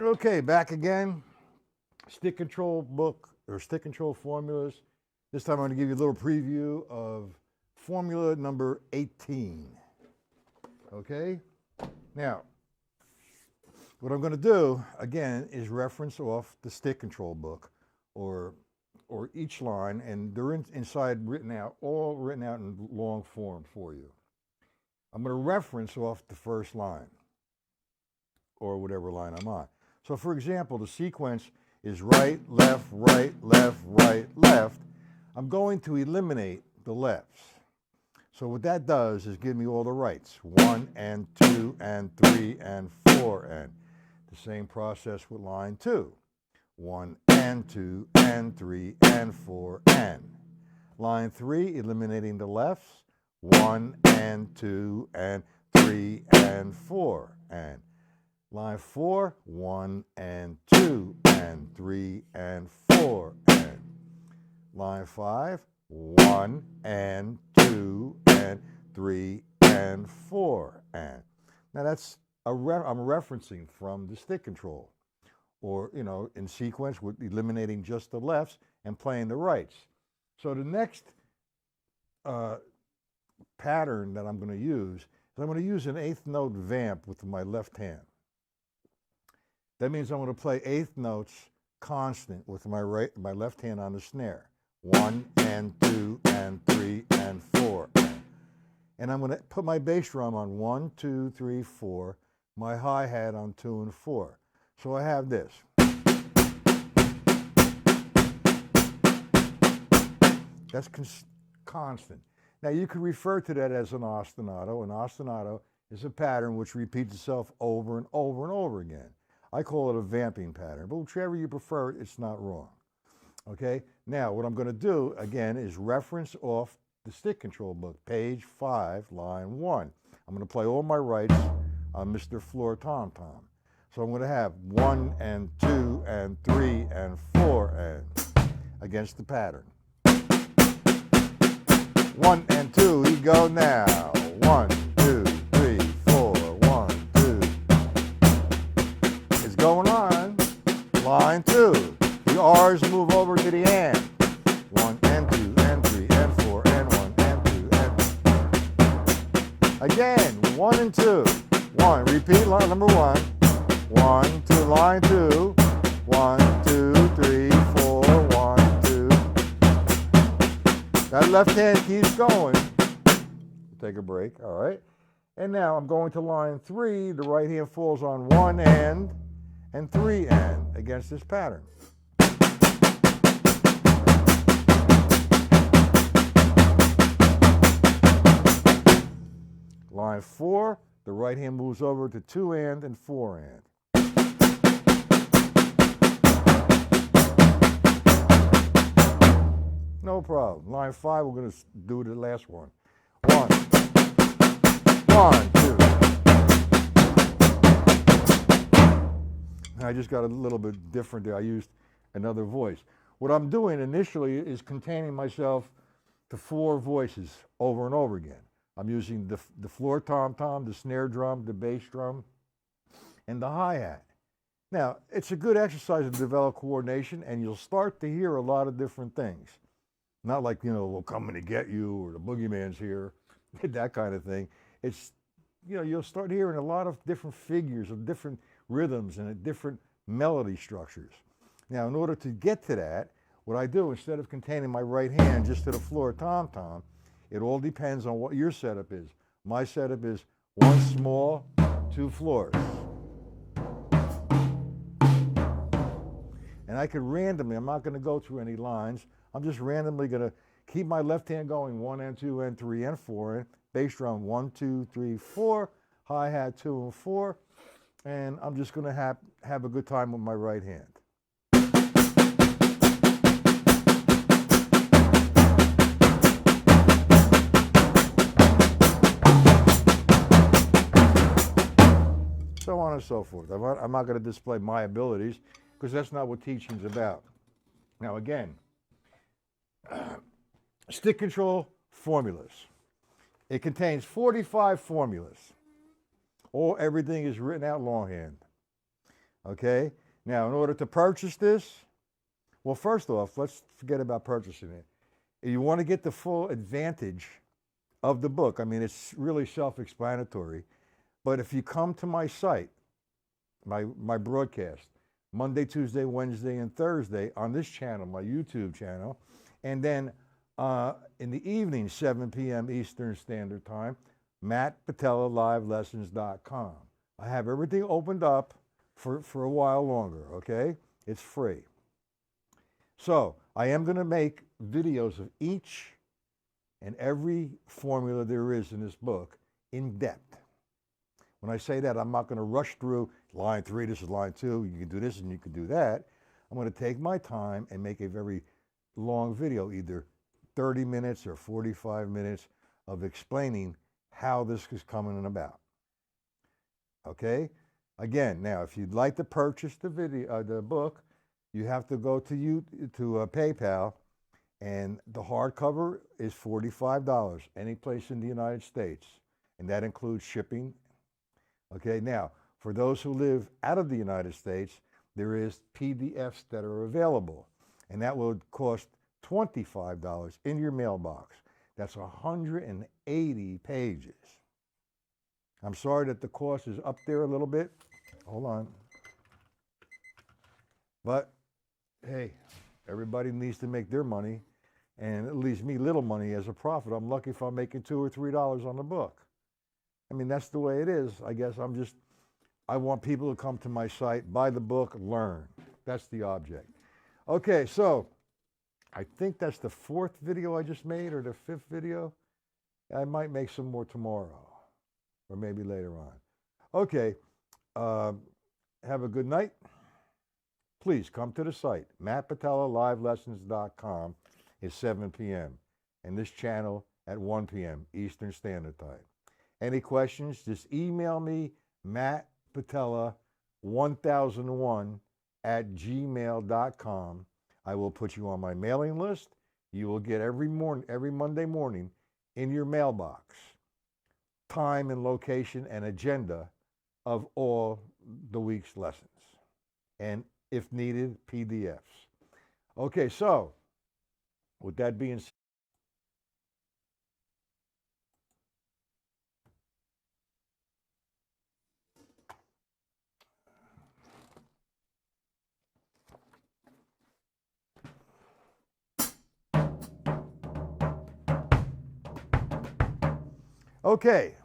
Okay, back again. Stick control book or stick control formulas. This time I'm going to give you a little preview of formula number 18. Okay? Now, what I'm going to do again is reference off the stick control book or each line, and they're inside written out, all written out in long form for you. I'm going to reference off the first line or whatever line I'm on. So for example, the sequence is right, left, right, left, right, left. I'm going to eliminate the lefts. So what that does is give me all the rights, 1 and 2 and 3 and 4 and. The same process with line 2, 1 and 2 and 3 and 4 and. Line 3, eliminating the lefts, 1 and 2 and 3 and 4 and. Line 4, 1 and 2 and 3 and 4 and. Line 5, 1 and 2 and 3 and 4 and. Now that's I'm referencing from the stick control, or in sequence with eliminating just the lefts and playing the rights. So the next pattern that I'm going to use is I'm going to use an eighth note vamp with my left hand. That means I'm going to play eighth notes constant with my left hand on the snare. 1 and 2 and 3 and 4. And I'm going to put my bass drum on 1, 2, 3, 4, my hi-hat on 2 and 4. So I have this. That's constant. Now you could refer to that as an ostinato. An ostinato is a pattern which repeats itself over and over and over again. I call it a vamping pattern, but whichever you prefer, it's not wrong. Okay, now what I'm going to do again is reference off the stick control book, page 5, line 1. I'm going to play all my rights on Mr. Floor Tom Tom. So I'm going to have 1 and 2 and 3 and 4 and against the pattern. 1 and 2, we go now. 1, 2, 3, 4, 1, 2. It's going on. Line 2. The R's move over to the and. 1 and 2 and 3 and 4 and 1 and 2 and. Again, 1 and 2. 1. Repeat line number 1. 1, 2, line 2. 1, 2, 3, 4, 1, 2. That left hand keeps going. Take a break, all right? And now I'm going to line 3. The right hand falls on 1 and 3 and against this pattern. Line 4, the right hand moves over to 2 and 4 and. No problem. Line 5, we're going to do the last one. 1, 1, 2. I just got a little bit different there. I used another voice. What I'm doing initially is containing myself to 4 voices over and over again. I'm using the floor tom-tom, the snare drum, the bass drum, and the hi-hat. Now, it's a good exercise to develop coordination, and you'll start to hear a lot of different things. Not like, we're coming to get you, or the boogeyman's here, that kind of thing. It's, you'll start hearing a lot of different figures of different rhythms and different melody structures. Now, in order to get to that, what I do, instead of containing my right hand just to the floor tom-tom, it all depends on what your setup is. My setup is 1 small, 2 floors. And I could randomly, I'm not going to go through any lines, I'm just randomly going to keep my left hand going 1 and 2 and 3 and 4, and bass drum 1, 2, 3, 4, hi-hat 2 and 4, and I'm just going to have a good time with my right hand. So on and so forth. I'm not going to display my abilities because that's not what teaching's about. Now again, stick control formulas. It contains 45 formulas. Everything is written out longhand. Okay? Now, in order to purchase this, well, first off, let's forget about purchasing it. If you want to get the full advantage of the book, I mean, it's really self-explanatory. But if you come to my site, my broadcast, Monday, Tuesday, Wednesday, and Thursday on this channel, my YouTube channel, and then in the evening, 7 p.m. Eastern Standard Time, mattpatelalivelessons.com. I have everything opened up for a while longer, okay? It's free. So I am going to make videos of each and every formula there is in this book in depth. When I say that, I'm not going to rush through line 3, this is line 2, you can do this and you can do that. I'm going to take my time and make a very long video, either 30 minutes or 45 minutes of explaining how this is coming about. Okay? Again, now, if you'd like to purchase the book, you have to go to PayPal, and the hardcover is $45 any place in the United States, and that includes shipping. Okay, now, for those who live out of the United States, there is PDFs that are available, and that will cost $25 in your mailbox. That's 180 pages. I'm sorry that the cost is up there a little bit. Hold on. But, hey, everybody needs to make their money, and it leaves me little money as a profit. I'm lucky if I'm making $2 or $3 on the book. I mean, that's the way it is. I guess I want people to come to my site, buy the book, learn. That's the object. Okay, so I think that's the 4th video I just made, or the 5th video. I might make some more tomorrow, or maybe later on. Okay, have a good night. Please come to the site, mattpatelalivelessons.com. It's 7 p.m. and this channel at 1 p.m. Eastern Standard Time. Any questions, just email me, mattpatella1001@gmail.com. I will put you on my mailing list. You will get every Monday morning in your mailbox time and location and agenda of all the week's lessons, and if needed, PDFs. Okay, so with that being said, okay,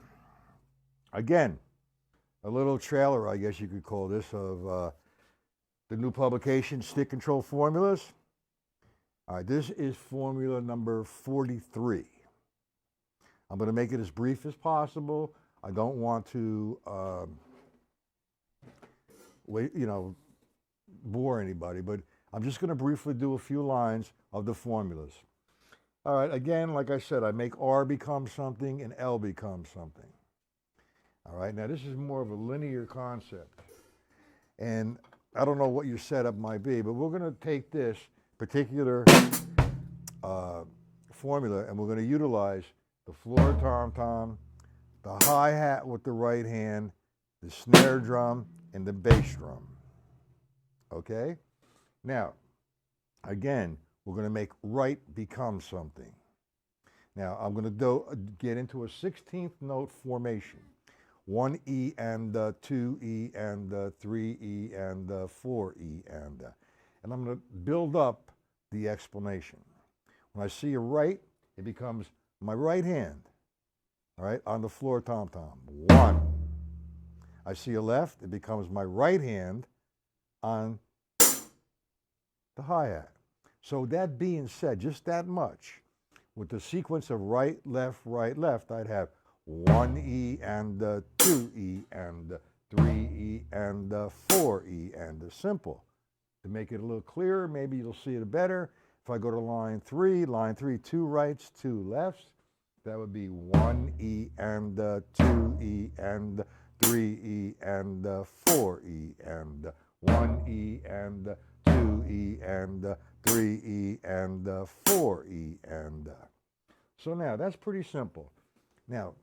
again, a little trailer, I guess you could call this, of the new publication, Stick Control Formulas. All right, this is formula number 43. I'm going to make it as brief as possible. I don't want to bore anybody, but I'm just going to briefly do a few lines of the formulas. All right, again, like I said, I make R become something and L become something. All right, now this is more of a linear concept. And I don't know what your setup might be, but we're going to take this particular formula and we're going to utilize the floor tom-tom, the hi-hat with the right hand, the snare drum, and the bass drum. Okay? Now, again, we're going to make right become something. Now, I'm going to get into a 16th note formation. 1 E and 2 E and 3 E and 4 E and I'm going to build up the explanation. When I see a right, it becomes my right hand, all right, on the floor tom-tom. 1. I see a left, it becomes my right hand on the hi-hat. So that being said, just that much, with the sequence of right, left, I'd have 1 E and 2 E and 3 E and 4 E and simple. To make it a little clearer, maybe you'll see it better. If I go to line 3, 2 rights, 2 lefts, that would be 1 E and 2 E and 3 E and 4 E and 1 E and 2 E and 3 E and 4 E and. So now that's pretty simple. Now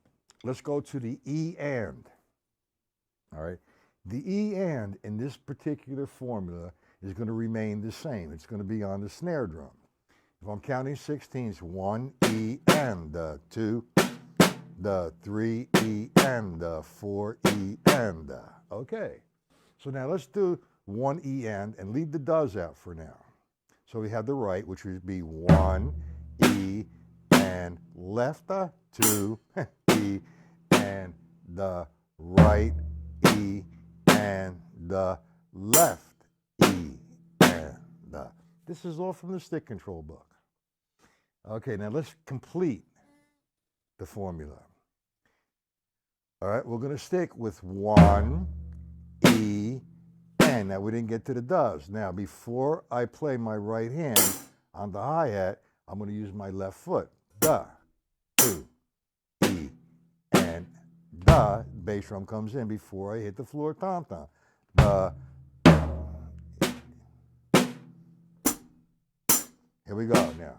let's go to the E and. All right. The E and in this particular formula is going to remain the same. It's going to be on the snare drum. If I'm counting 16s, 1 E and 2, the 3 E and 4 E and. Okay. So now let's do 1 E and leave the does out for now. So we have the right, which would be 1 E and left, 2 E and the right E and the left E and the. This is all from the stick control book. Okay, now let's complete the formula. All right, we're going to stick with 1 E and. Now we didn't get to the does. Now before I play my right hand on the hi-hat, I'm going to use my left foot. Da, 2 E and the bass drum comes in before I hit the floor tom-tom. The. Here we go now.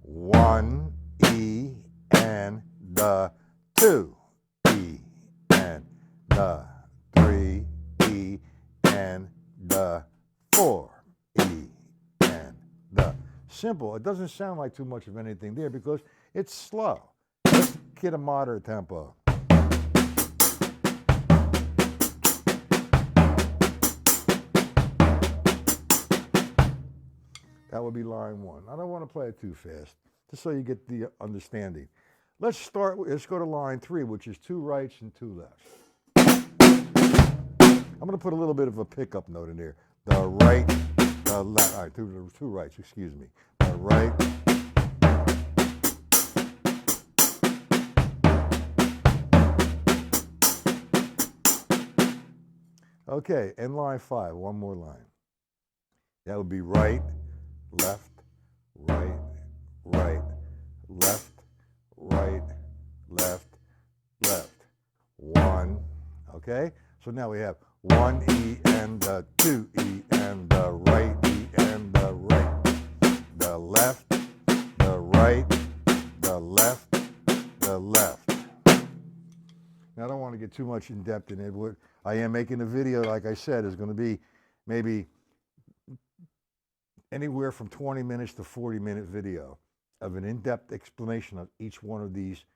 1 E and the 2 E and the 3 E and the 4 E and the. Simple. It doesn't sound like too much of anything there because it's slow. Let's get a moderate tempo. That would be line 1. I don't want to play it too fast, just so you get the understanding. Let's go to line 3, which is 2 rights and 2 lefts. I'm going to put a little bit of a pickup note in there. The right, the left, all right, two rights, excuse me. The right, okay, and line 5, one more line. That would be right, left, right, right, left, right, left, left. 1, okay? So now we have 1 E and the 2 E and the right E and the right. The left, the right, the left, the left. Now I don't want to get too much in depth in it. What I am making a video, like I said, is going to be maybe anywhere from 20 minutes to 40-minute video of an in-depth explanation of each one of these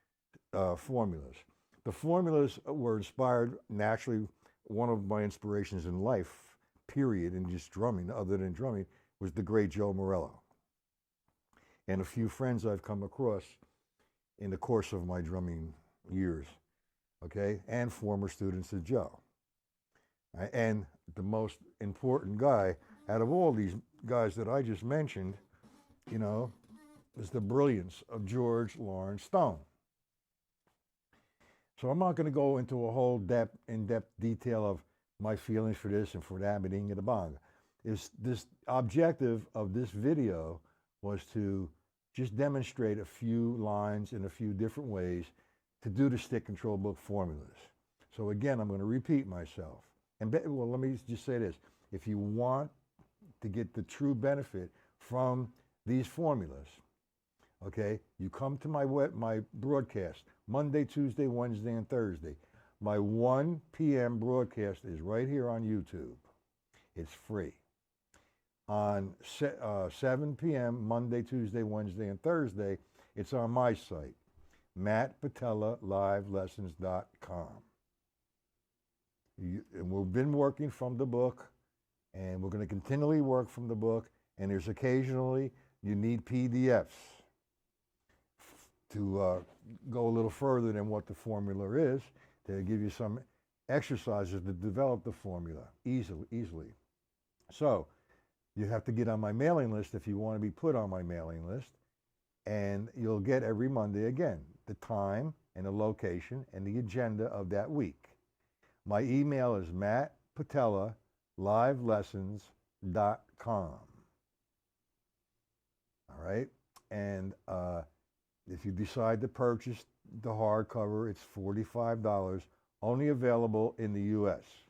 formulas. The formulas were inspired naturally. One of my inspirations in life, period, in just drumming, other than drumming, was the great Joe Morello. And a few friends I've come across in the course of my drumming years, okay, and former students of Joe. And the most important guy out of all these guys that I just mentioned, you know, is the brilliance of George Lawrence Stone. So I'm not going to go into a whole in-depth detail of my feelings for this and for that, but in the bong. This objective of this video was to just demonstrate a few lines in a few different ways to do the stick control book formulas. So again, I'm going to repeat myself. And well, let me just say this. If you want to get the true benefit from these formulas, okay, you come to my broadcast Monday, Tuesday, Wednesday, and Thursday. My 1 p.m. broadcast is right here on YouTube. It's free. On 7 p.m. Monday, Tuesday, Wednesday, and Thursday, it's on my site, mattpatelalivelessons.com. And we've been working from the book, and we're going to continually work from the book, and there's occasionally you need PDFs to go a little further than what the formula is, to give you some exercises to develop the formula easily. So you have to get on my mailing list if you want to be put on my mailing list, and you'll get every Monday again the time and the location and the agenda of that week. My email is mattpatelalivelessons.com. All right, and if you decide to purchase the hardcover, it's $45, only available in the U.S.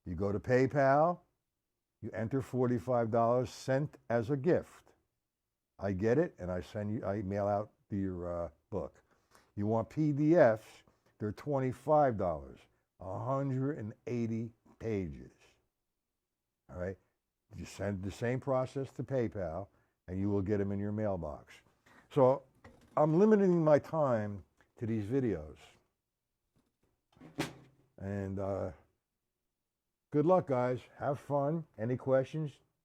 You go to PayPal, you enter $45 sent as a gift. I get it, and I mail out your book. You want PDFs, they're $25. 180 pages. All right? You send the same process to PayPal, and you will get them in your mailbox. So I'm limiting my time to these videos. And good luck, guys. Have fun. Any questions,